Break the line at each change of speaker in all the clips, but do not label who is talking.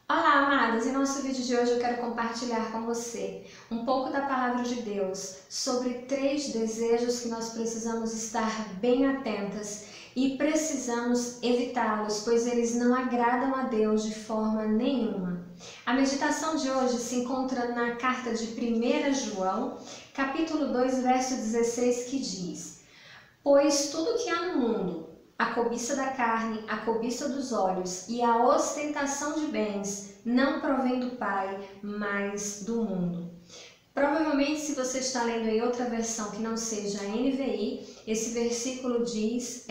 Olá, amadas! Em nosso vídeo de hoje eu quero compartilhar com você um pouco da Palavra de Deus sobre 3 desejos que nós precisamos estar bem atentas e precisamos evitá-los, pois eles não agradam a Deus de forma nenhuma. A meditação de hoje se encontra na carta de 1 João, capítulo 2, verso 16, que diz: Pois tudo que há no mundo, a cobiça da carne, a cobiça dos olhos e a ostentação de bens, não provém do Pai, mas do mundo. Provavelmente, se você está lendo em outra versão que não seja a NVI, esse versículo diz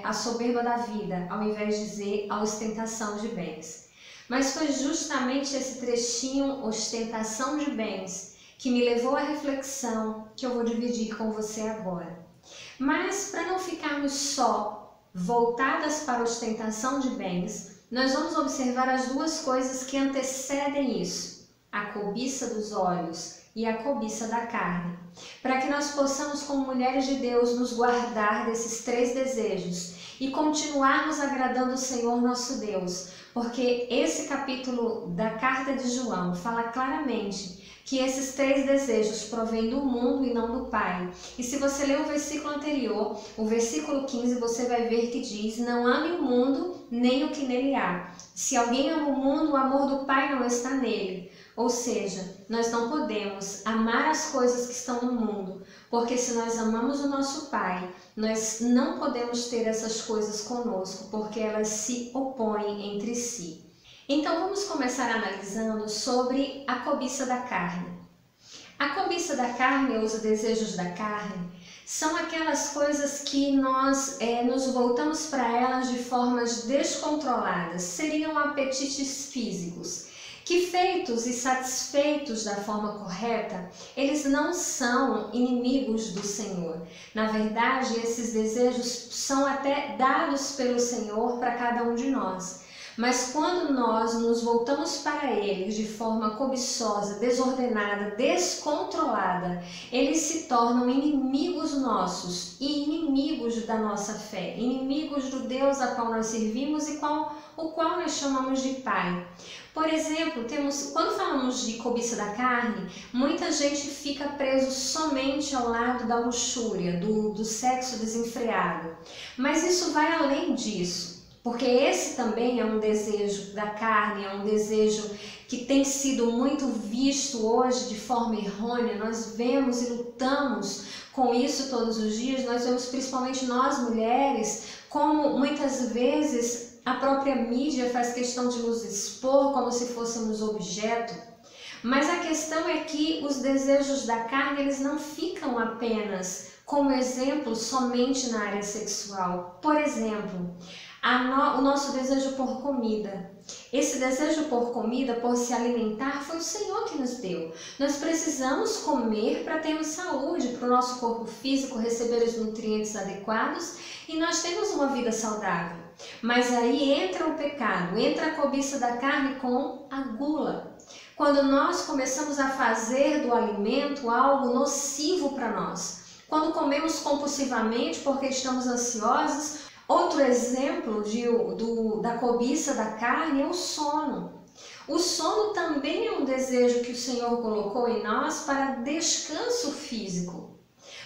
a soberba da vida, ao invés de dizer a ostentação de bens. Mas foi justamente esse trechinho, ostentação de bens, que me levou à reflexão que eu vou dividir com você agora. Mas para não ficarmos só voltadas para a ostentação de bens, nós vamos observar as duas coisas que antecedem isso: a cobiça dos olhos e a cobiça da carne, para que nós possamos, como mulheres de Deus, nos guardar desses 3 desejos e continuarmos agradando o Senhor nosso Deus, porque esse capítulo da carta de João fala claramente que esses 3 desejos provêm do mundo e não do Pai. E se você ler o versículo anterior, o versículo 15, você vai ver que diz: não ame o mundo, nem o que nele há. Se alguém ama o mundo, o amor do Pai não está nele. Ou seja, nós não podemos amar as coisas que estão no mundo, porque se nós amamos o nosso Pai, nós não podemos ter essas coisas conosco, porque elas se opõem entre si. Então vamos começar analisando sobre a cobiça da carne. A cobiça da carne, ou os desejos da carne, são aquelas coisas que nós nos voltamos para elas de formas descontroladas, seriam apetites físicos, que feitos e satisfeitos da forma correta, eles não são inimigos do Senhor. Na verdade, esses desejos são até dados pelo Senhor para cada um de nós. Mas quando nós nos voltamos para eles de forma cobiçosa, desordenada, descontrolada, eles se tornam inimigos nossos e inimigos da nossa fé, inimigos do Deus a qual nós servimos e o qual nós chamamos de Pai. Por exemplo, quando falamos de cobiça da carne, muita gente fica preso somente ao lado da luxúria, do sexo desenfreado. Mas isso vai além disso. Porque esse também é um desejo da carne, é um desejo que tem sido muito visto hoje de forma errônea. Nós vemos e lutamos com isso todos os dias. Nós vemos principalmente nós mulheres, como muitas vezes a própria mídia faz questão de nos expor como se fôssemos objeto. Mas a questão é que os desejos da carne, eles não ficam apenas como exemplo somente na área sexual. Por exemplo, o nosso desejo por comida. Esse desejo por comida, por se alimentar, foi o Senhor que nos deu. Nós precisamos comer para termos saúde, para o nosso corpo físico receber os nutrientes adequados e nós temos uma vida saudável. Mas aí entra o pecado, entra a cobiça da carne com a gula. Quando nós começamos a fazer do alimento algo nocivo para nós. Quando comemos compulsivamente porque estamos ansiosos. Outro exemplo da cobiça da carne é o sono. O sono também é um desejo que o Senhor colocou em nós para descanso físico.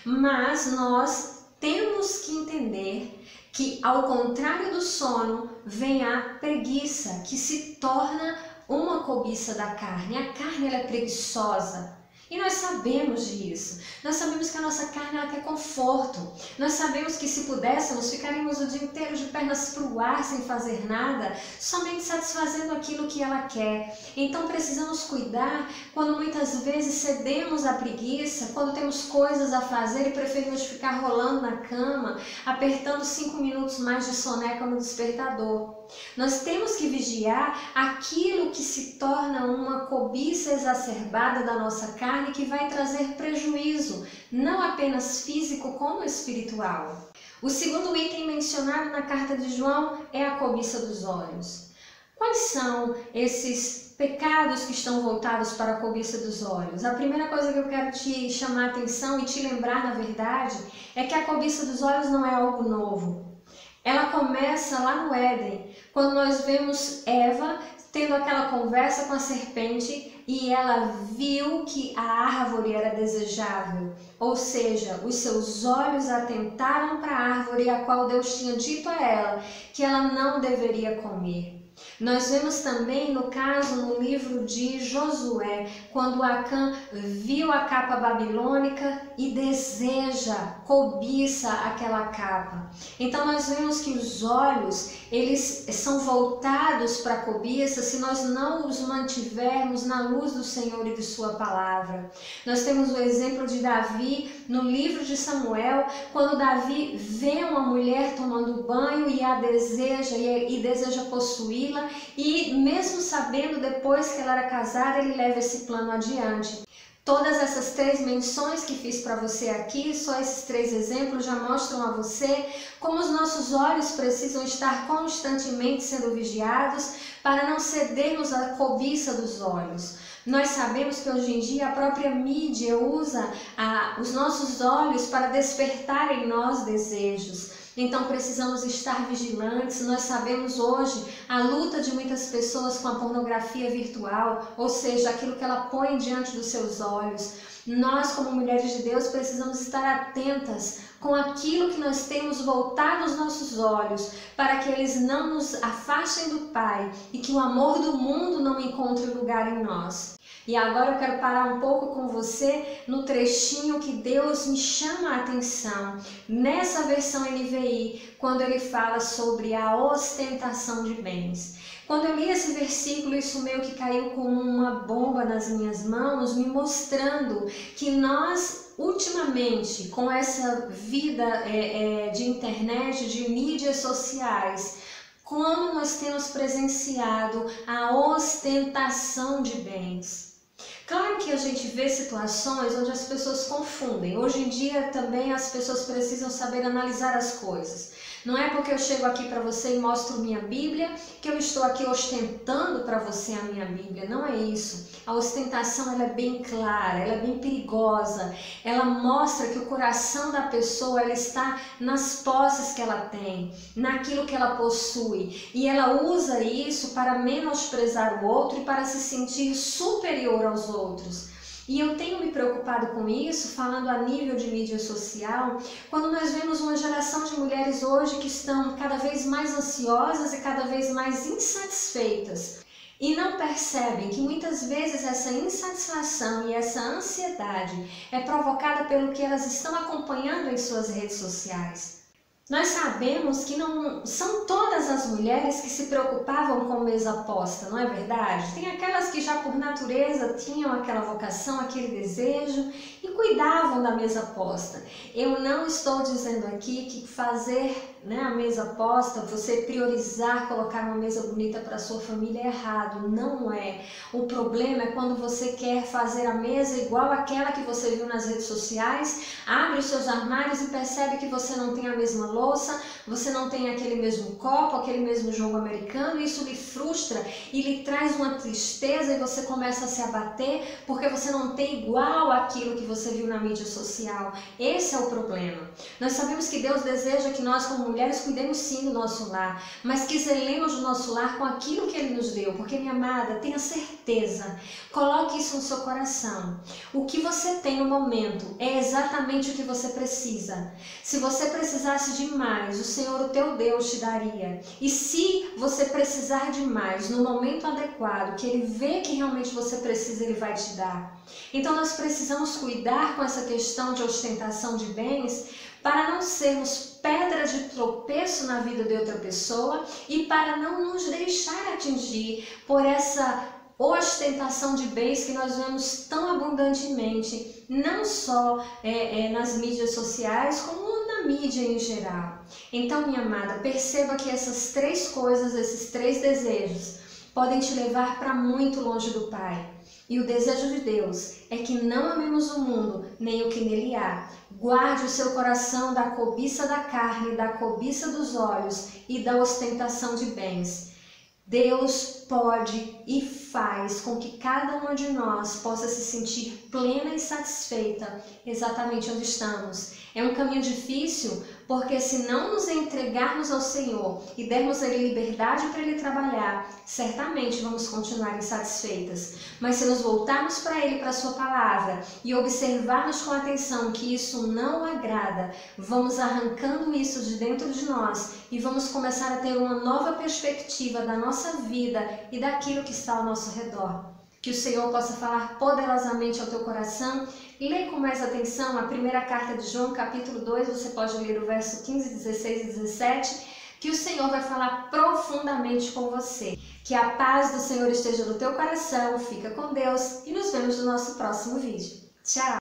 Mas nós temos que entender que, ao contrário do sono, vem a preguiça, que se torna uma cobiça da carne. A carne ela é preguiçosa. E nós sabemos disso. Nós sabemos que a nossa carne ela quer conforto. Nós sabemos que se pudéssemos, ficaríamos o dia inteiro de pernas para o ar sem fazer nada, somente satisfazendo aquilo que ela quer. Então precisamos cuidar quando muitas vezes cedemos à preguiça, quando temos coisas a fazer e preferimos ficar rolando na cama, apertando 5 minutos mais de soneca no despertador. Nós temos que vigiar aquilo que se torna uma cobiça exacerbada da nossa carne, que vai trazer prejuízo, não apenas físico como espiritual. O segundo item mencionado na carta de João é a cobiça dos olhos. Quais são esses pecados que estão voltados para a cobiça dos olhos? A primeira coisa que eu quero te chamar a atenção e te lembrar, na verdade, é que a cobiça dos olhos não é algo novo. Ela começa lá no Éden, quando nós vemos Eva tendo aquela conversa com a serpente e ela viu que a árvore era desejável, ou seja, os seus olhos atentaram para a árvore a qual Deus tinha dito a ela que ela não deveria comer. Nós vemos também no caso no livro de Josué, quando Acã viu a capa babilônica e deseja, cobiça aquela capa. Então nós vemos que os olhos, eles são voltados para a cobiça se nós não os mantivermos na luz do Senhor e de sua palavra. Nós temos o exemplo de Davi no livro de Samuel, quando Davi vê uma mulher tomando banho e a deseja e deseja possuí-la, e mesmo sabendo depois que ela era casada, ele leva esse plano adiante. Todas essas 3 menções que fiz para você aqui, só esses 3 exemplos já mostram a você como os nossos olhos precisam estar constantemente sendo vigiados para não cedermos à cobiça dos olhos. Nós sabemos que hoje em dia a própria mídia usa os nossos olhos para despertar em nós desejos. Então precisamos estar vigilantes. Nós sabemos hoje a luta de muitas pessoas com a pornografia virtual, ou seja, aquilo que ela põe diante dos seus olhos. Nós, como mulheres de Deus, precisamos estar atentas com aquilo que nós temos voltado os nossos olhos, para que eles não nos afastem do Pai e que o amor do mundo não encontre lugar em nós. E agora eu quero parar um pouco com você no trechinho que Deus me chama a atenção, nessa versão NVI, quando ele fala sobre a ostentação de bens. Quando eu li esse versículo, isso meio que caiu como uma bomba nas minhas mãos, me mostrando que nós, ultimamente, com essa vida de internet, de mídias sociais, como nós temos presenciado a ostentação de bens. Claro que a gente vê situações onde as pessoas confundem. Hoje em dia também as pessoas precisam saber analisar as coisas. Não é porque eu chego aqui para você e mostro minha Bíblia que eu estou aqui ostentando para você a minha Bíblia. Não é isso. A ostentação ela é bem clara, ela é bem perigosa. Ela mostra que o coração da pessoa ela está nas posses que ela tem, naquilo que ela possui. E ela usa isso para menosprezar o outro e para se sentir superior aos outros. E eu tenho me preocupado com isso, falando a nível de mídia social, quando nós vemos uma geração de mulheres hoje que estão cada vez mais ansiosas e cada vez mais insatisfeitas. E não percebem que muitas vezes essa insatisfação e essa ansiedade é provocada pelo que elas estão acompanhando em suas redes sociais. Nós sabemos que não são todas as mulheres que se preocupavam com mesa posta, não é verdade? Tem aquelas que já por natureza tinham aquela vocação, aquele desejo e cuidavam da mesa posta. Eu não estou dizendo aqui que fazer a mesa posta, você priorizar, colocar uma mesa bonita para sua família é errado, não é. O problema é quando você quer fazer a mesa igual àquela que você viu nas redes sociais, abre os seus armários e percebe que você não tem a mesma louça, você não tem aquele mesmo copo, aquele mesmo jogo americano, e isso lhe frustra e lhe traz uma tristeza e você começa a se abater porque você não tem igual àquilo que você viu na mídia social. Esse é o problema. Nós sabemos que Deus deseja que nós como mulheres cuidemos sim do nosso lar, mas que zelemos do nosso lar com aquilo que Ele nos deu, porque minha amada, tenha certeza, coloque isso no seu coração. O que você tem no momento é exatamente o que você precisa. Se você precisasse de mais, o Senhor, o teu Deus, te daria. E se você precisar de mais, no momento adequado, que Ele vê que realmente você precisa, Ele vai te dar. Então nós precisamos cuidar com essa questão de ostentação de bens, para não sermos pedra de tropeço na vida de outra pessoa e para não nos deixar atingir por essa ostentação de bens que nós vemos tão abundantemente, não só nas mídias sociais, como na mídia em geral. Então, minha amada, perceba que essas 3 coisas, esses 3 desejos, podem te levar para muito longe do Pai. E o desejo de Deus é que não amemos o mundo, nem o que nele há. Guarde o seu coração da cobiça da carne, da cobiça dos olhos e da ostentação de bens. Deus pode e faz com que cada uma de nós possa se sentir plena e satisfeita exatamente onde estamos. É um caminho difícil, porque se não nos entregarmos ao Senhor e dermos a Ele liberdade para Ele trabalhar, certamente vamos continuar insatisfeitas. Mas se nos voltarmos para Ele, para a Sua palavra, e observarmos com atenção que isso não agrada, vamos arrancando isso de dentro de nós e vamos começar a ter uma nova perspectiva da nossa vida e daquilo que está ao nosso redor. Que o Senhor possa falar poderosamente ao teu coração. Lê com mais atenção a primeira carta de João, capítulo 2, você pode ler o verso 15, 16 e 17, que o Senhor vai falar profundamente com você. Que a paz do Senhor esteja no teu coração, fica com Deus e nos vemos no nosso próximo vídeo. Tchau!